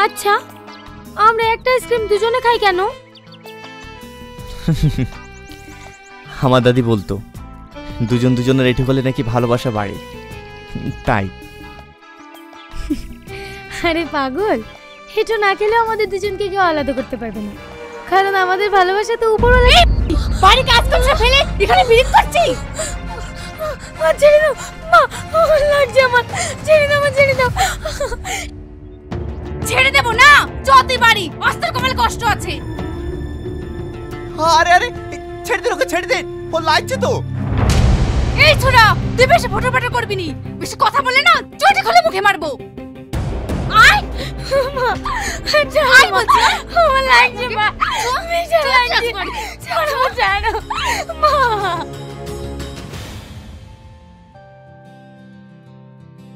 আচ্ছা, আমরা একটা আইসক্রিম দুজনে খাই কেন? আমার দাদি বলতো দুজন দুজনের এটি হলে নাকি ভালোবাসা বাড়ে, তাই। আরে পাগল, এটা না খেলে আমাদের দুজনকে কেউ আলাদা করতে পারবে না, কারণ আমাদের ভালোবাসা তো উপরওয়ালা। বাড়ি কাজ করছে ফেলে এখানে বিড়ি করছি। ছেড়ে দাও মা, আমার লাগছে, আমার ছেড়ে দাও, আমার ছেড়ে দাও। ছেড়ে দেব না, যতই বাড়ি অস্ত্র কমালে কষ্ট আছে। আরে আরে ছেড়ে দিন ওকে, ছেড়ে দিন, ও লাগছে তো। এই ছোড়া, তুই বেশি ফটোফটো করবি নি, বেশি কথা বলে না চটি খুলে মুখে মারবো। আয় মা, আয় বলছি, আমার লাগছে মা, ভীষণ লাগছে, ছাড়ো ছাড়ো মা।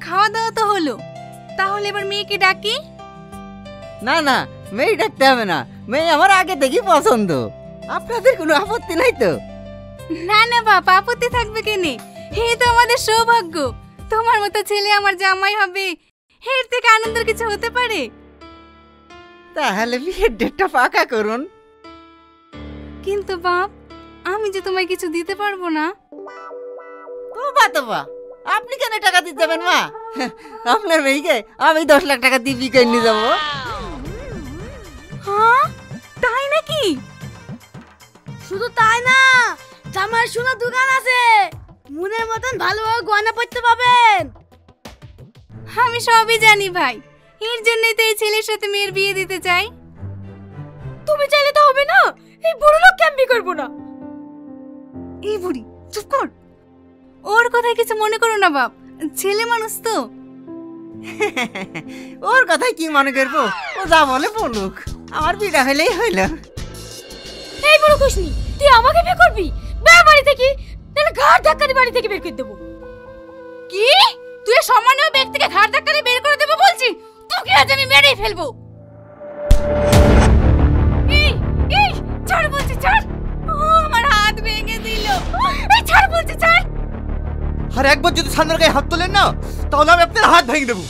খাওয়া দাওয়া তো হলো, তাহলে এবার মেয়েকে ডাকি। না না, মেয়ে ডাকতে হবে না, মেয়ে আমার আগে থেকেই পছন্দ। আপনাদের কোনো আপত্তি নাই তো? না না বাবা, আপত্তি থাকবে কেনে? এই তো আমাদের সৌভাগ্য, তোমার মতো ছেলে আমার জামাই হবে, এর থেকে আনন্দের কিছু হতে পারে? তাহলে বিয়ের ডেটটা পাকা করুন। কিন্তু বাপ, আমি যে তোমায় কিছু দিতে পারবো না। তোবা আপনি কেন টাকা দিতে যাবেন মা? আপনার মেয়েকে আমি 10 লাখ টাকা দিয়ে বিয়ে করে নিয়ে যাবো। হ্যাঁ, তাই নাকি? শুধু তাই না, জামার সোনা দোকান আছে, মনের মতন ভালোভাবে গয়না পড়তে পাবেন। আমি সবই জানি ভাই, এর জন্যই তো এই ছেলের সাথে মেয়ের বিয়ে দিতে চাই। তুমি চাইলে তো হবে না, এই বুড়ো লোককে আমি বিয়ে করবো না। এই বুড়ি চুপ কর, ওর কথায় কিছু মনে করো না বাপ, ছেলে মানুষ তো। ওর কথাই কি মনে করবো, ও যা বলে বলুক, আমার বিয়ে হলেই হইল। এই বুড়ো কুশনি, তুই আমাকে বিয়ে করবি? বের বাড়ি থেকে, তাহলে ঘাড় ধাক্কা দিয়ে বাড়ি থেকে বের করে দেবো। কি? তুই সম্মানীয় ব্যক্তিকে ঘাড় ধাক্কা দিয়ে বের করে দেবো বলছি? তোকে আজ আমি মেরেই ফেলবো। এই এই ছাড় বলছি, ছাড়, ও আমার হাত ভেঙে দিল। এই ছাড় বলছি, ছাড়। আর একবার যদি সামনের গায়ে হাত তোলেন না, তাহলে আমি আপনার হাত ভেঙে দেবো।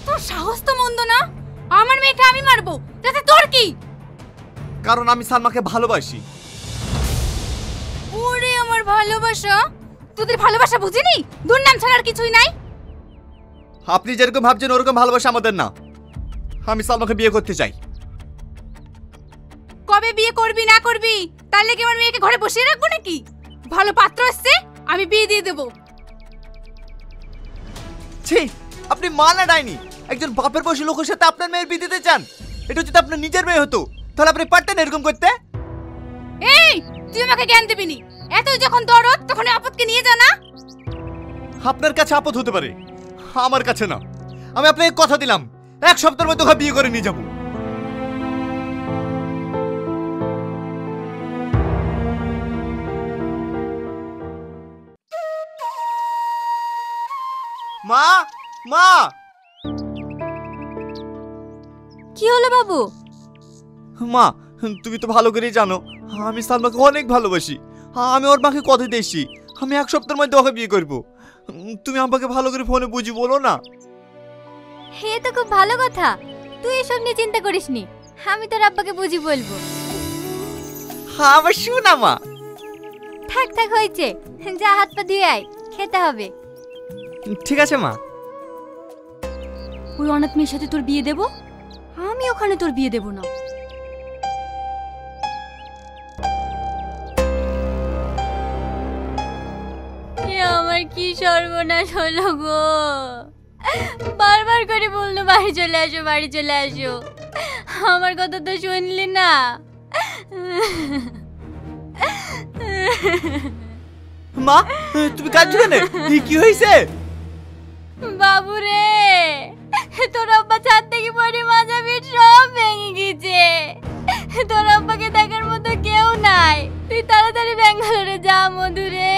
তোর সাহস তো মন্দ না, আমার মেয়েকে আমি মারবো, তাতে তোর কি? কারণ আমি সালমাকে ভালোবাসি। ওরে আমার ভালোবাসা, তোদের ভালোবাসা বুঝিনি, দুর্নাম ছাড়ার কিছুই নাই। আপনি যেরকম ভাবছেন ওরকম ভালোবাসা আমাদের না। আমি সালমাকে বিয়ে করতে চাই। কবে বিয়ে করবি না করবি, তাহলে কি আমার মেয়েকে ঘরে বসিয়ে রাখবো নাকি? ভালো পাত্র আসছে, আমি বিয়ে দিয়ে দেবো। ছি, আপনি মা না ডাইনি, একজন বাপের বয়সী লোকের সাথে আপনার মেয়ের বিয়ে দিতে চান? এটা যদি আপনার নিজের মেয়ে হতো তাহলে আপনি পারতেন এরকম করতে? এই তুই আমাকে জ্ঞান দিবি নি, এতই যখন দরদ তখন আপদকে নিয়ে যা না। আপনার কাছে আপদ হতে পারে, আমার কাছে না। আমি আপনাকে কথা দিলাম, 1 সপ্তাহের মধ্যে ওকে বিয়ে করে নিয়ে যাবো। মা মা, কি হলো বাবু? মা তুমি তো ভালো করেই জানো আমি সালমাকে অনেক ভালোবাসি। আমি ওর মাকে কথা দিয়েছি আমি 1 সপ্তাহের মধ্যে ওকে বিয়ে করব। তুমি আমাকে ভালো করে ফোনে বুঝি বলো না। হে তো খুব ভালো কথা, তুই এসব নিয়ে চিন্তা করিস নি, আমি তোর আব্বাকে বুঝি বলবো। আমার শোনা মা। থাক থাক হয়েছে, যা হাত পা ধুয়ে আয়, খেতে হবে। ঠিক আছে মা। ওই অনাথ মেয়ের সাথে তোর বিয়ে দেব, আমি ওখানে তোর বিয়ে দেব না। আমার কি সর্বনাশ হলো গো, বারবার করে বললো বাড়ি চলে আসো, বাড়ি চলে আসো, আমার কথা তো শুনলি না। মা তুমি কাঁদছো কেন? কি হয়েছে? বাবু রে, তোর আব্বা ছাদ থেকে পড়ে মাজা পিঠ সব ভেঙে গেছে, তোর আব্বাকে দেখার মতো কেউ নাই, তুই তাড়াতাড়ি ব্যাঙ্গালোরে যা মধুরে।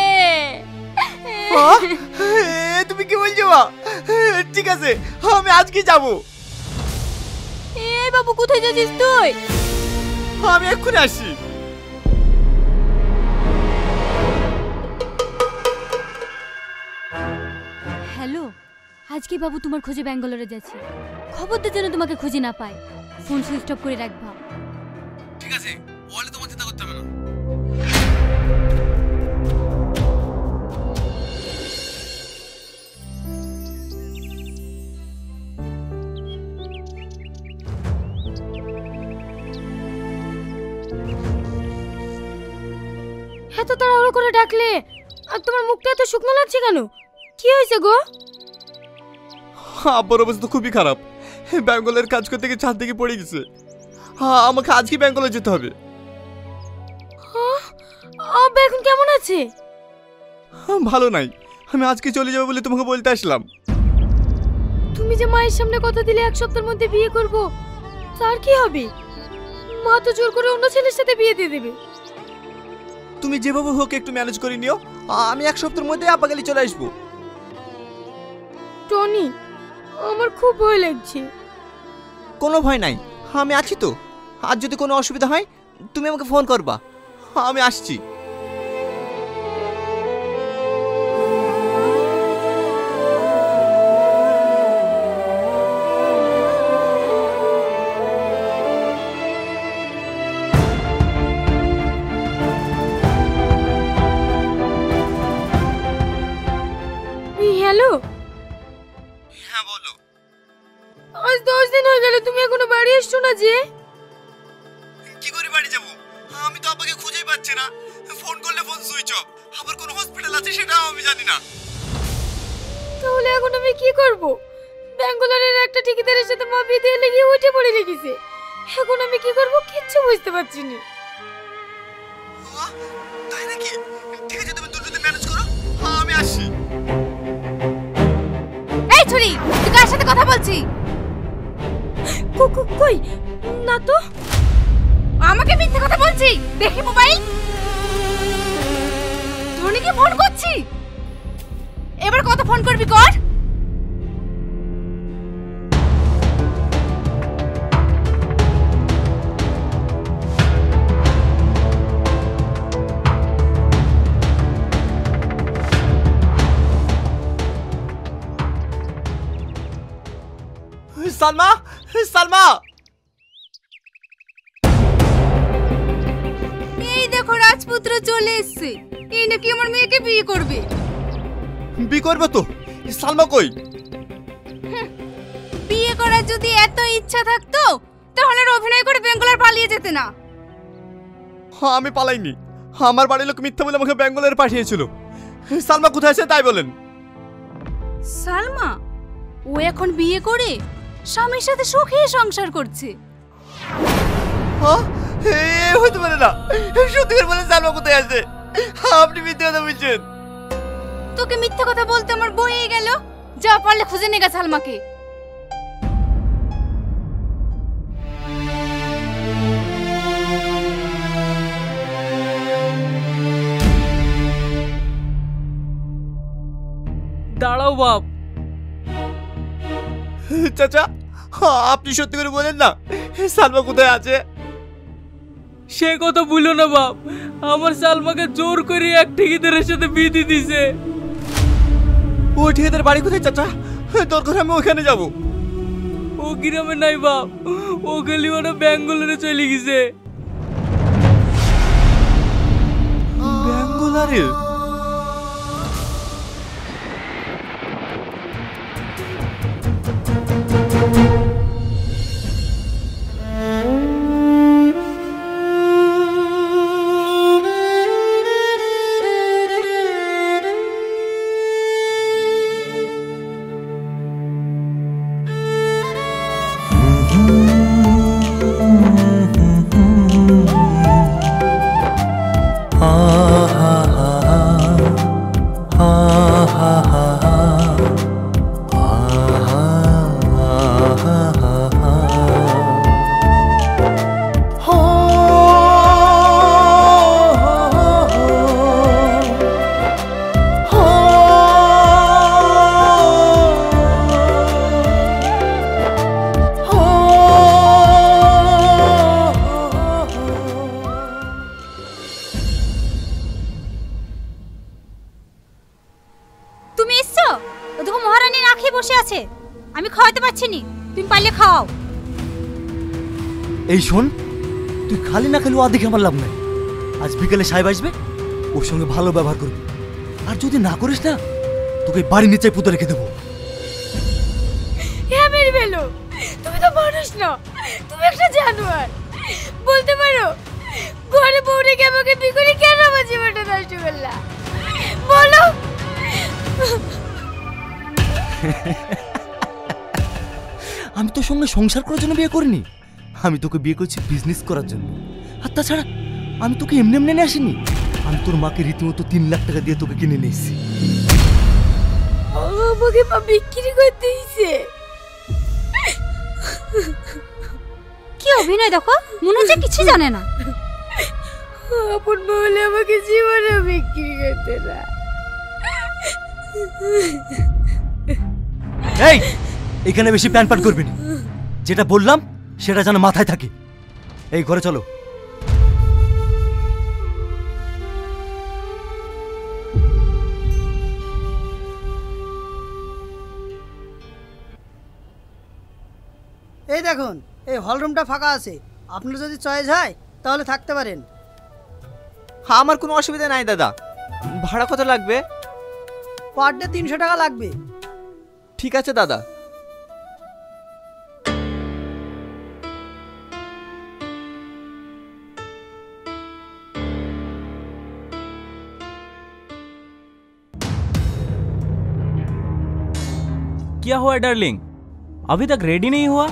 তুমি কি বলছো মা? ঠিক আছে আমি আজকে যাব। এই বাবু কোথায় যাচ্ছিস তুই? আমি এক্ষুনি আসি। হ্যালো, আজকে বাবু তোমার খোঁজে ব্যাঙ্গালোরে যাচ্ছে, খবরদার যেন তোমাকে খুঁজে না পায়। ফোন সুইচ অফ করে রাখবা। ঠিক আছে, ওয়ালে তোমার চিন্তা করতে হবে না। এত তাড়াহুড়ো করে ডাকলে আর তোমার মুখটা এত শুকনো লাগছে কেন? কি হয়েছে গো? আব্বার অবস্থা খুবই খারাপ, ব্যাঙ্গালোরের কাজ করতে গিয়ে ছাদ থেকে পড়ে গেছে। আমাকে আজকে ব্যাঙ্গালোর যেতে হবে। আব্বা এখন কেমন আছে? ভালো নাই, আমি আজকে চলে যাবো বলে তোমাকে বলতে আসলাম। তুমি যে মায়ের সামনে কথা দিলে 1 সপ্তাহের মধ্যে বিয়ে করব, তার কি হবে? মা তো জোর করে অন্য ছেলের সাথে বিয়ে দিয়ে দেবে। তুমি যেভাবে হোক একটু ম্যানেজ করে নিও, আমি 1 সপ্তাহের মধ্যে আপাগালি চলে আসবো। টনি, আমার খুব ভয় লাগছে। কোনো ভয় নাই, আমি আছি তো। আর যদি কোনো অসুবিধা হয় তুমি আমাকে ফোন করবা, আমি আসছি। হ্যালো, হ্যাঁ বলো। আজ 10 দিন হয়ে গেল, তুমি এখনো বাড়ি এসছো না যে? কি করে বাড়ি যাব? আমি তো আপাকে খুঁজেই পাচ্ছি না। ফোন করলে ফোন সুইচ অফ, আবার কোন হসপিটাল আছে সেটাও আমি জানি না। তাহলে এখন আমি কি করব? ব্যাঙ্গালোরের একটা ঠিকাদারের সাথে মা বিয়ে দিয়ে লেগে উঠে পড়ে লেগেছে। এখন আমি কি করব কিচ্ছু বুঝতে পারছি না। তাই নাকি? ঠিক আছে, তুমি দুটোতে ম্যানেজ করো, আমি আসছি। এই ছুরি, তুই কার সাথে কথা বলছি? কই না তো। আমাকে মিথ্যে কথা বলছি? দেখি মোবাইল। ধনীকে ফোন করছি, এবার কত ফোন করবি কর। সালমা, সালমা! এই দেখো রাজপুত্র চলে এসেছে, এই নাকি আমার মেয়েকে বিয়ে করবে। বিয়ে করবে তো? সালমা কই? বিয়ে করার যদি এত ইচ্ছা থাকতো তাহলে আর অভিনয় করে বেঙ্গলোর পালিয়ে যেতে না। আমি পালাইনি, আমার বাড়ির লোক মিথ্যা বলে আমাকে ব্যাঙ্গালোরে পাঠিয়েছিল। সালমা কোথায় আছে তাই বলেন। সালমা, ও এখন বিয়ে করে স্বামীর সাথে সুখে সংসার করছে। হইতে পারে না, সত্যি করে বলেন সালমা কোথায় আছে? আপনি মিথ্যে কথা বলছেন। তোকে মিথ্যে কথা বলতে আমার বইয়ে গেল। যা পারলে খুঁজে নেগা সালমাকে। দাঁড়াও বাপ। চাচা, আপনি সত্যি করে বলেন না সালমা কোথায় আছে? সে কথা বলো না বাপ, আমার সালমাকে জোর করে এক ঠিকাদারের সাথে বিয়ে দিয়ে দিছে। ও ঠিকাদার বাড়ি কোথায় চাচা? দরকার আমি ওখানে যাব। ও গ্রামে নাই বাপ, ও গেলি ওরা ব্যাঙ্গালোরে চলে গেছে। ব্যাঙ্গালোরে? ah ah ah আমি খাওয়াতে পারছি নি, তুমি পারলে খাওয়াও। এই শোন, তুই খালি না খালি ও দেখে আমার লাভ নাই। আজ বিকেলে সাহেব আসবে, ওর সঙ্গে ভালো ব্যবহার করবি। আর যদি না করিস না, তোকে বাড়ি নিচে পুঁতে রেখে দেবো। হ্যাঁ মেরে ফেলো, তুমি তো মানুষ না, তুমি একটা জানোয়ার। বলতে পারো ঘরে বউ রেখে আমাকে বিয়ে করে কেন আমার জীবনটা নষ্ট করলা বলো। আমি তোর সঙ্গে সংসার করার জন্য বিয়ে করিনি, আমি তোকে বিয়ে করছি বিজনেস করার জন্য। আর তাছাড়া আমি তোকে এমনি এমনি নিয়ে আসিনি, আমি তোর মাকে রীতিমতো 3 লাখ টাকা দিয়ে তোকে কিনে নিয়ে এসেছি। আমাকে মা বিক্রি করতে দিয়েছে। কি অভিনয় দেখো, মনে হচ্ছে কিছু জানে না। আপন বলে আমাকে জীবনে বিক্রি করতে না। এই, এখানে বেশি প্যান প্যান করবি না, যেটা বললাম সেটা যেন মাথায় থাকে। এই ঘরে চলো। এই দেখুন, এই হলরুমটা ফাঁকা আছে, আপনার যদি চয়েস হয় তাহলে থাকতে পারেন। আমার কোনো অসুবিধা নাই দাদা। ভাড়া কত লাগবে? পার ডে 300 টাকা লাগবে। ঠিক আছে দাদা। क्या हुआ डार्लिंग, अभी तक रेडी नहीं हुआ?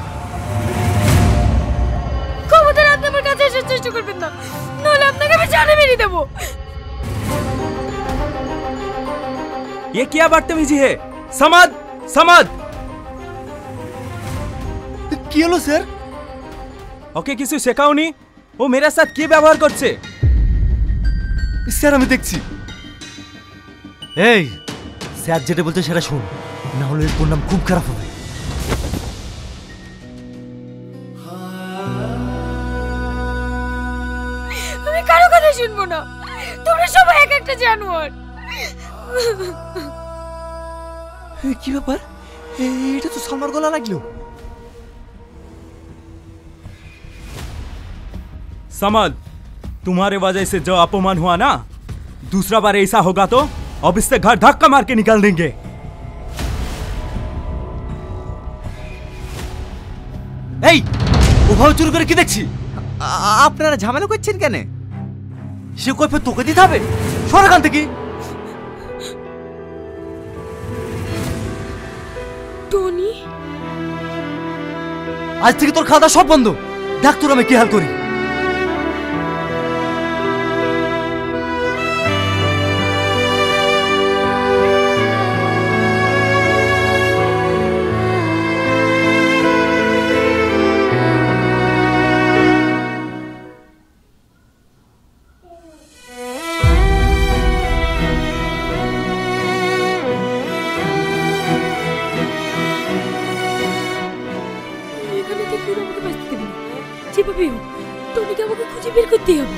ক্ষমতার আপনি আমার কাছে এসে চেষ্টা করবেন না, নাহলে আপনাকে আমি জানে মেরে দেবো। ये क्या बदतमीजी है? समद समद। কি হলো স্যার? ওকে কিছু শেখাওনি? ও মেরে সাথে কি ব্যবহার করছে? স্যার আমি দেখছি। এই, স্যার যেটা বলছে সেটা শোন, না হলে তোর নাম খুব খারাপ হবে। আমি কারো কথা শুনবো না, তোমরা সবাই এক একটা জানোয়ার। কি ব্যাপার? এটা তো সালমার গলা লাগলো। समद, तुम्हारे वजह से जो अपमान हुआ ना, दूसरा बार ऐसा होगा तो अब इससे घर धक्का मार के निकाल देंगे। এই, ওভাবে চুরি করে কি দেখছি? আপনারা ঝামেলা করছেন কেন? সে কৈফিয়ত তোকে দিতে হবে। সর এখান থেকে। টনি, আজ থেকে তোর খাওয়া দাওয়া সব বন্ধ। দেখ তোর আমি কি হাল করি। এখানে থেকে পুরো আমাকে বাঁচতে দেবে না। যেভাবে হোক টনিকে আমাকে খুঁজে বের করতেই হবে।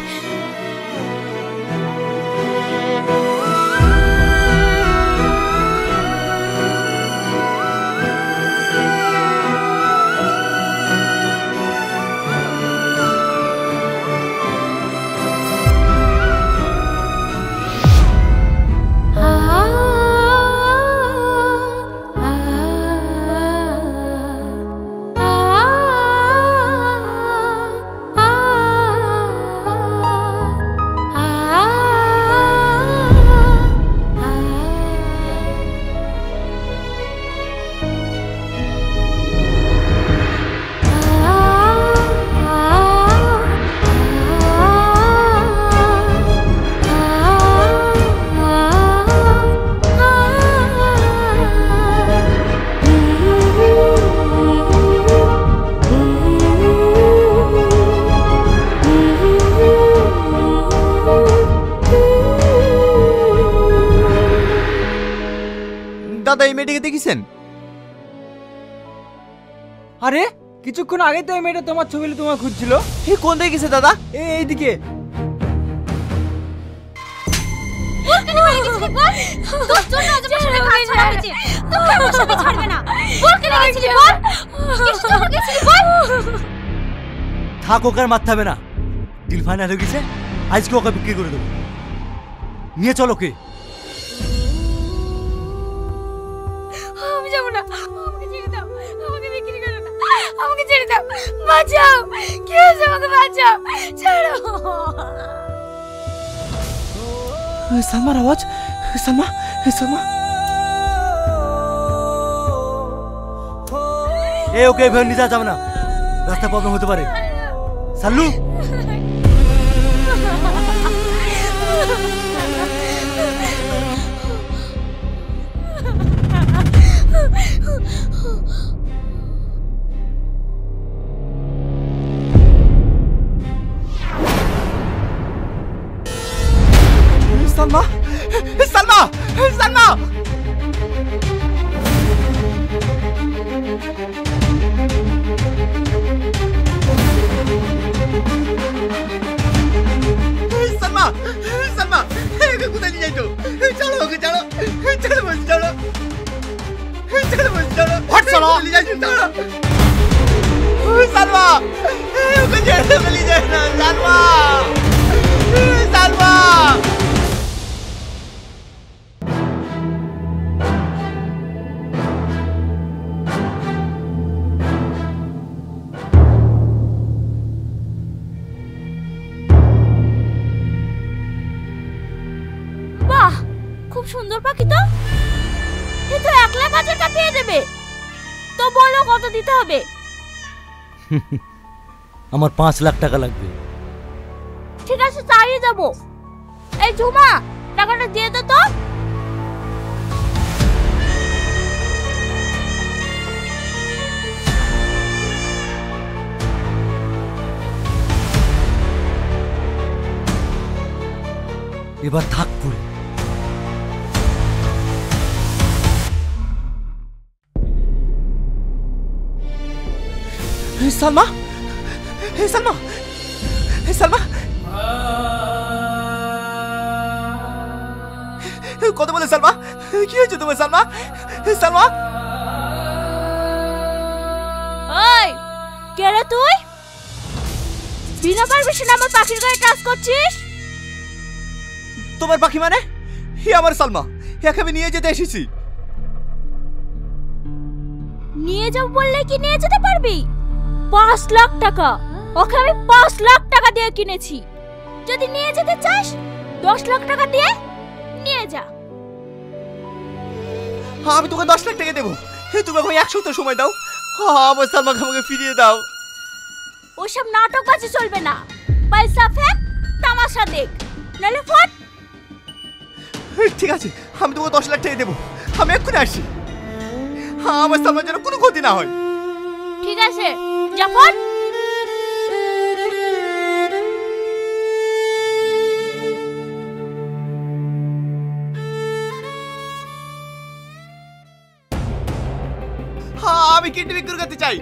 দাদা এই মেয়েটাকে দেখেছেন? আরে কিছুক্ষণ আগে তো এই মেয়েটা তোমার ছবি তোমার খুঁজছিল। কোন দিকে গেছে দাদা? এইদিকে। কেন মেরে গেছিলি বল? তোর জন্য আজ আমার সাথে কাজ ছাড়া হয়েছে। তোকে আমার সাথে ছাড়বে না। বল কেন গেছিলি বল? কিসের জন্য গেছিলি বল? থাক, ওকে আর মারতে হবে না। ডিল ফাইনাল হয়ে গেছে, আজকে ওকে বিক্রি করে দেবো। নিয়ে চলো ওকে। আমি যাবো না, আমাকে ছেড়ে দাও, আমাকে বিক্রি করো না, আমাকে ছেড়ে দাও, বাঁচাও, কি হয়েছে আমাকে বাঁচাও, ছাড়ো। সালমার আওয়াজ, সালমা, সালমা। ওকে এভাবে নিয়ে যাওয়া যাবে না, রাস্তা প্রবলেম হতে পারে। সাল্লু, সালমা, সালমা, সালমা। সালমা, সালমা, একে কোথায় নিয়ে যাইতো? চলো ওকে, চলো, চলো বলছি, চলো, চলো বলছি, চলো, হট চলো, নিয়ে যাইতো, চলো। সালমা, ওকে ছেড়ে ফেলি যায় না, সালমা, সালমা। বাহ, খুব সুন্দর পাখি তো। এ তো 1,00,000 পেয়ে দেবে। তো বলো কত দিতে হবে? আমার 5 লাখ টাকা লাগবে। ঠিক আছে, তাই যাবো। এই ঝুমা, টাকাটা দিয়ে দে তো। এবার থাক পড়ে। সালমা, সালমা, সালমা, কথা বলে। সালমা, কি হয়েছে তোমার? সালমা, সালমা। ওই, কে রে তুই? বিনা পারমিশনে আমার পাখির গায়ে টাচ করছিস? তোমার পাখি মানে? আমার সালমা, একে আমি নিয়ে যেতে এসেছি। নিয়ে যাব বললে কি নিয়ে যেতে পারবি? 5 লাখ টাকা, ওকে আমি 5 লাখ টাকা দিয়ে কিনেছি। যদি নিয়ে যেতে চাস 10 লাখ টাকা দিয়ে নিয়ে যা। আমি তোকে 10 লাখ টাকা দেবো, তুমি আমাকে 1 সপ্তাহ সময় দাও। আমার সালমাকে আমাকে ফিরিয়ে দাও। ওসব নাটকবাজি চলবে না। পয়সা ফেক, তামাশা দেখ, নালে ফট। ঠিক আছে, আমি তোকে 10 লাখ টাকা দেবো। আমি এক্ষুনি আসছি। আমার সালমার যেন কোনো ক্ষতি না হয়। ঠিক আছে, যা ফট। আমি কিডনি বিক্রি করতে চাই।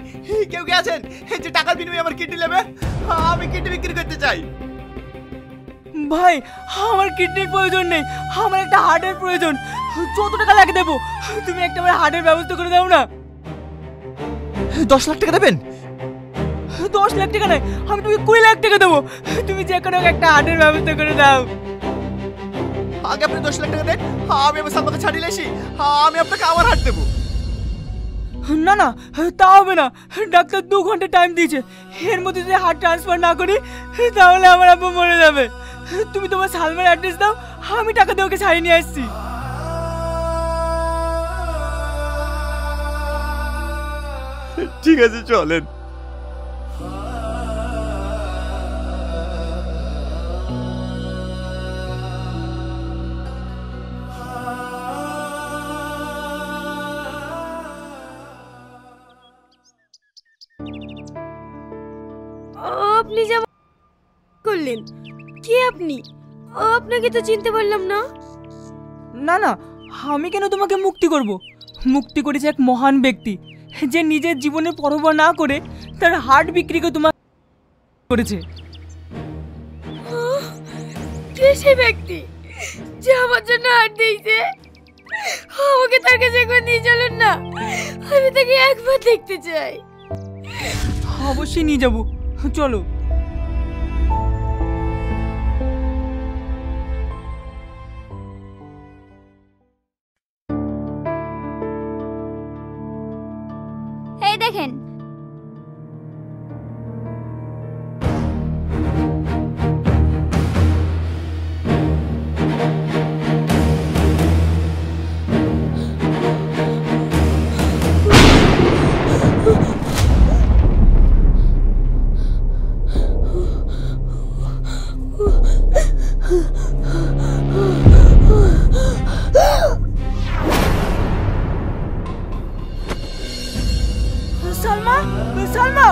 কেউ কে আছেন যে টাকার বিনিময়ে আমার কিডনি নেবে? আমি কিডনি বিক্রি করতে চাই। ভাই, আমার কিডনির প্রয়োজন নেই, আমার একটা হার্টের প্রয়োজন। যত টাকা লাগে দেবো, তুমি একটা আমার হার্টের ব্যবস্থা করে দাও না। 10 লাখ টাকা দেবেন? 10 লাখ টাকা নয়, আমি তুমি 20 লাখ টাকা দেবো। তুমি যে কোনো একটা হার্টের ব্যবস্থা করে দাও। আগে আপনি 10 লাখ টাকা দেন, আমি আমার সালমাকে ছাড়িয়ে আসি। আমি আপনাকে আমার হার্ট দেবো। না না, তা হবে না। ডাক্তার 2 ঘন্টা টাইম দিয়েছে, এর মধ্যে যদি হার্ট ট্রান্সফার না করি তাহলে আমার আব্বু মরে যাবে। তুমি তোমার সালমার অ্যাড্রেস দাও, আমি টাকা দিয়ে ওকে ছাড়িয়ে নিয়ে আসছি। ঠিক আছে, চলেন। আপনি যা করলেন, কে আপনি? আপনাকে তো চিনতে পারলাম না। না না, আমি কেন তোমাকে মুক্তি করব? মুক্তি করেছে এক মহান ব্যক্তি, যে নিজের জীবনের পরোয়া না করে তার হার্ট বিক্রি করে তোমার করেছে। কে সেই ব্যক্তি? যে আমার জন্য হাত দিয়েছে, আমাকে তার কাছে একবার নিয়ে চলুন না, আমি তাকে একবার দেখতে চাই। অবশ্যই নিয়ে যাবো, চলো। এই দেখেন, সালমা, সালমা,